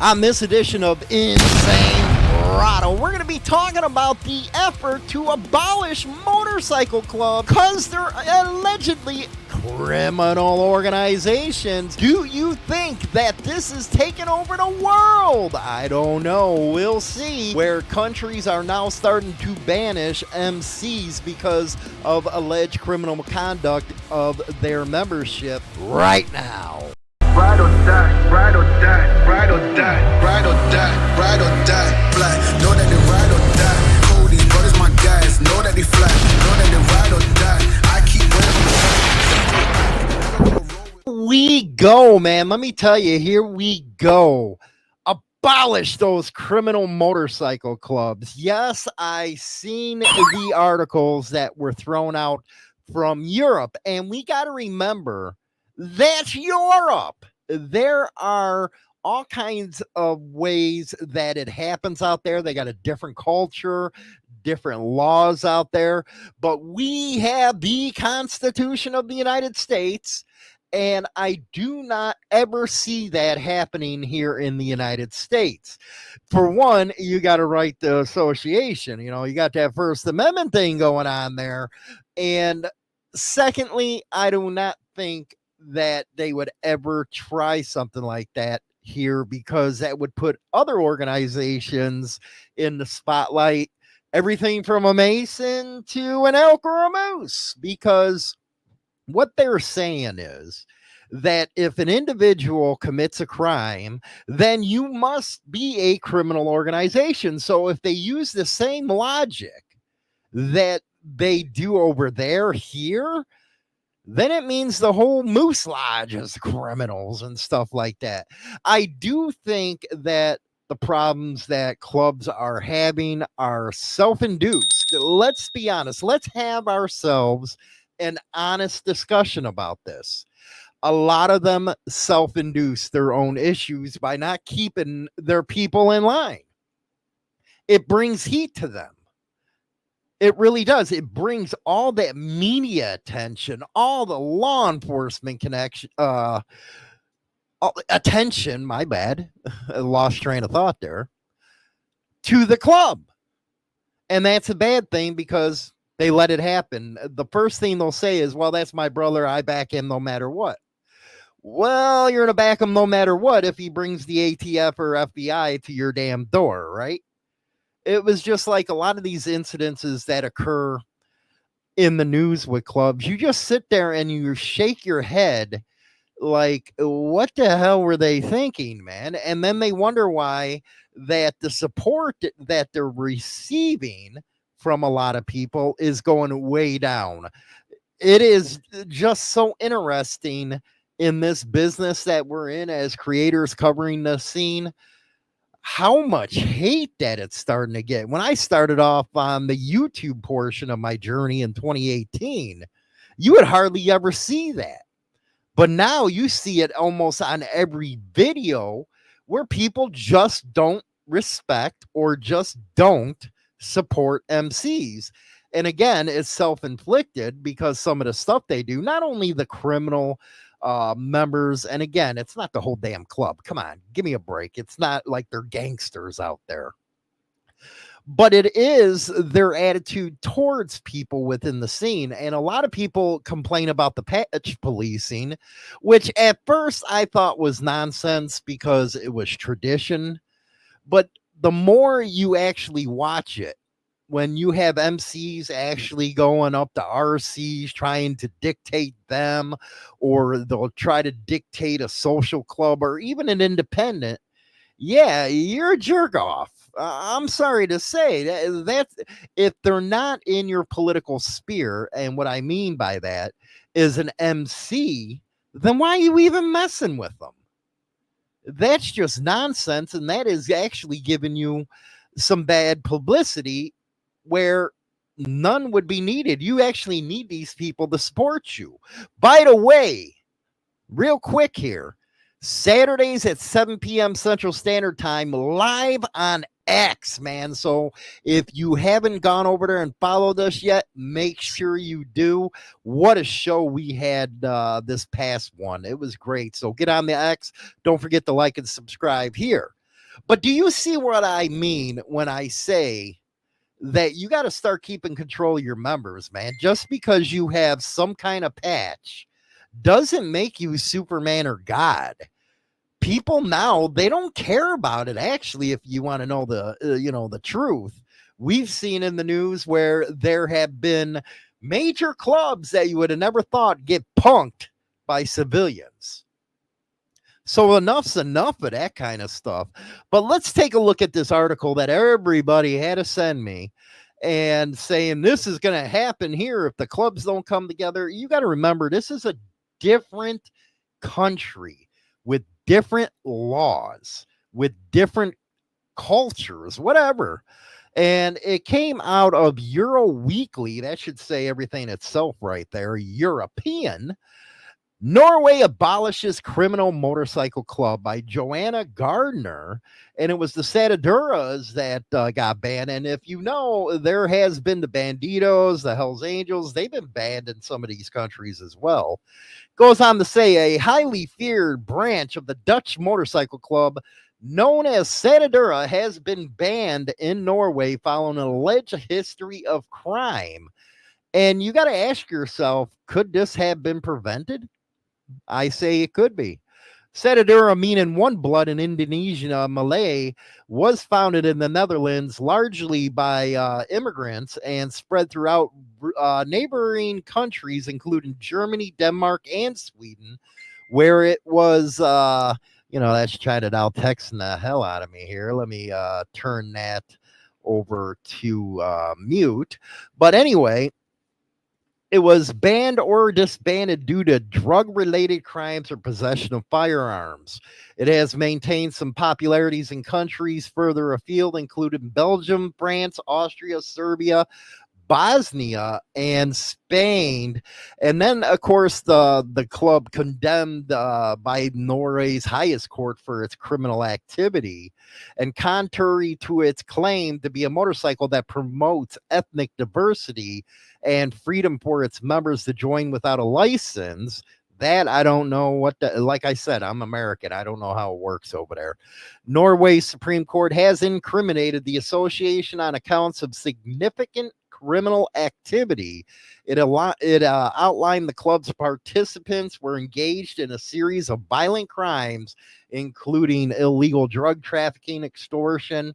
On this edition of Insane Throttle, we're going to be talking about the effort to abolish motorcycle clubs because they're allegedly criminal organizations. Do you think that this is taking over the world? I don't know. We'll see. Where countries are now starting to banish MCs because of alleged criminal conduct of their membership right now. Ride or die, ride or die, ride or die, ride or die, ride or die, fly. Know that they ride or die. Cody, brothers, my guys, know that they fly. Know that they ride or die. I keep winning. We go, man. Let me tell you, here we go. Abolish those criminal motorcycle clubs. Yes, I seen the articles that were thrown out from Europe, and we got to remember that's Europe. There are all kinds of ways that it happens out there. They got a different culture, different laws out there, but we have the Constitution of the United States, and I do not ever see that happening here in the United States. For one, you got to write the association. You know, you got that First Amendment thing going on there. And secondly, I do not think that they would ever try something like that here, because that would put other organizations in the spotlight, everything from a Mason to an elk or a moose, because what they're saying is that if an individual commits a crime, then you must be a criminal organization. So if they use the same logic that they do over there here, then it means the whole Moose Lodge is criminals and stuff like that. I do think that the problems that clubs are having are self-induced. Let's be honest. Let's have ourselves an honest discussion about this. A lot of them self-induce their own issues by not keeping their people in line. It brings heat to them. It really does. It brings all that media attention, all the law enforcement connection, attention, my bad, I lost train of thought there, to the club. And that's a bad thing because they let it happen. The first thing they'll say is, well, that's my brother. I back him no matter what. Well, you're going to back him no matter what if he brings the ATF or FBI to your damn door, right? It was just like a lot of these incidences that occur in the news with clubs. You just sit there and you shake your head like, what the hell were they thinking, man? And then they wonder why that the support that they're receiving from a lot of people is going way down. It is just so interesting in this business that we're in as creators covering the scene, how much hate that it's starting to get. When I started off on the YouTube portion of my journey in 2018, you would hardly ever see that. But now you see it almost on every video where people just don't respect or just don't support MCs. And again, it's self-inflicted because some of the stuff they do, not only the criminal members, and again, it's not the whole damn club. Come on, give me a break. It's not like they're gangsters out there, but it is their attitude towards people within the scene. And a lot of people complain about the patch policing, which at first I thought was nonsense because it was tradition. But the more you actually watch it, when you have MCs actually going up to RCs trying to dictate them, or they'll try to dictate a social club or even an independent, yeah, you're a jerk off. I'm sorry to say that if they're not in your political sphere, and what I mean by that is an MC, then why are you even messing with them? That's just nonsense, and that is actually giving you some bad publicity where none would be needed. You actually need these people to support you. By the way, real quick here, Saturdays at 7 p.m. Central Standard Time, live on X, man. So if you haven't gone over there and followed us yet, make sure you do. What a show we had this past one. It was great. So get on the X. Don't forget to like and subscribe here. But do you see what I mean when I say that you got to start keeping control of your members, man? Just because you have some kind of patch doesn't make you Superman or God. People now, they don't care about it. Actually, if you want to know the truth, we've seen in the news where there have been major clubs that you would have never thought get punked by civilians. So enough's enough of that kind of stuff. But let's take a look at this article that everybody had to send me, and saying this is going to happen here if the clubs don't come together. You got to remember, this is a different country with different laws, with different cultures, whatever. And it came out of Euro Weekly. That should say everything itself right there. European. Norway abolishes criminal motorcycle club by Joanna Gardner. And it was the Sataduras that got banned. And if you know, there has been the Banditos, the Hells Angels. They've been banned in some of these countries as well. Goes on to say a highly feared branch of the Dutch motorcycle club known as Satadura has been banned in Norway following an alleged history of crime. And you got to ask yourself, could this have been prevented? I say it could be. Satadura, meaning one blood in Indonesia, Malay, was founded in the Netherlands largely by immigrants and spread throughout neighboring countries, including Germany, Denmark, and Sweden, where it was, that's China now texting the hell out of me here. Let me turn that over to mute. But anyway, it was banned or disbanded due to drug-related crimes or possession of firearms. It has maintained some popularities in countries further afield, including Belgium, France, Austria, Serbia, Bosnia, and Spain. And then, of course, the club condemned by Norway's highest court for its criminal activity. And contrary to its claim to be a motorcycle that promotes ethnic diversity and freedom for its members to join without a license, that I don't know like I said, I'm American. I don't know how it works over there. Norway's Supreme Court has incriminated the association on accounts of significant criminal activity. It outlined the club's participants were engaged in a series of violent crimes, including illegal drug trafficking, extortion,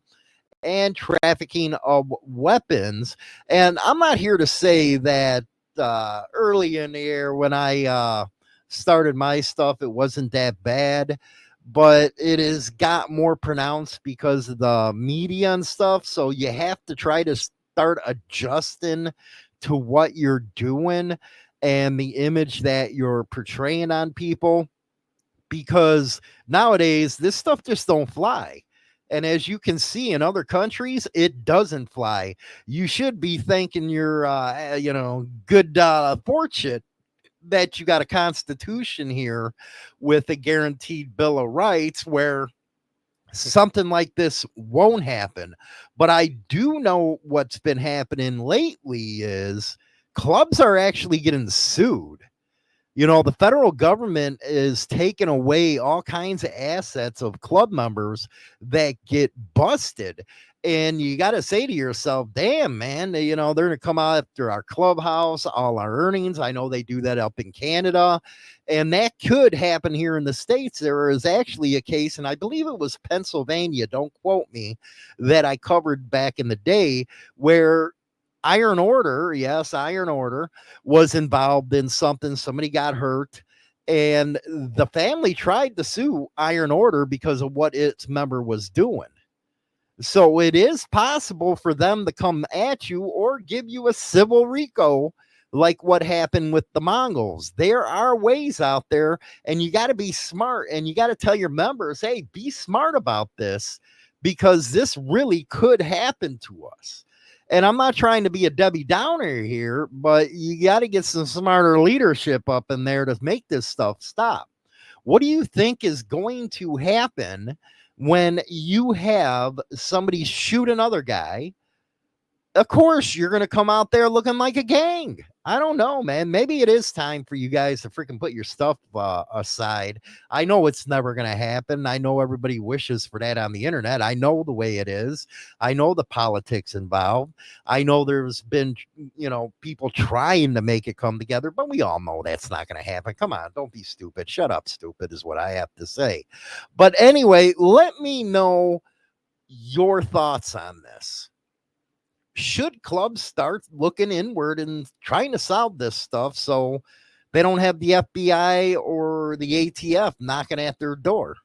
and trafficking of weapons. And I'm not here to say that early in the year when I started my stuff, it wasn't that bad, but it has got more pronounced because of the media and stuff. So you have to try to start adjusting to what you're doing and the image that you're portraying on people, because nowadays this stuff just don't fly. And as you can see in other countries, it doesn't fly. You should be thanking your, good fortune that you got a constitution here with a guaranteed Bill of Rights where something like this won't happen. But I do know what's been happening lately is clubs are actually getting sued. You know, the federal government is taking away all kinds of assets of club members that get busted. And you got to say to yourself, damn, man, they're going to come after our clubhouse, all our earnings. I know they do that up in Canada. And that could happen here in the States. There is actually a case, and I believe it was Pennsylvania, don't quote me, that I covered back in the day where Iron Order, yes, Iron Order was involved in something. Somebody got hurt, and the family tried to sue Iron Order because of what its member was doing. So it is possible for them to come at you or give you a civil RICO like what happened with the Mongols. There are ways out there, and you got to be smart, and you got to tell your members, hey, be smart about this, because this really could happen to us. And I'm not trying to be a Debbie Downer here, but you got to get some smarter leadership up in there to make this stuff stop. What do you think is going to happen when you have somebody shoot another guy of course you're going to come out there looking like a gang. I don't know, man. Maybe it is time for you guys to freaking put your stuff aside. I know it's never going to happen. I know everybody wishes for that on the internet. I know the way it is. I know the politics involved. I know there's been, people trying to make it come together, but we all know that's not going to happen. Come on, don't be stupid. Shut up, stupid, is what I have to say. But anyway, let me know your thoughts on this. Should clubs start looking inward and trying to solve this stuff so they don't have the FBI or the ATF knocking at their door?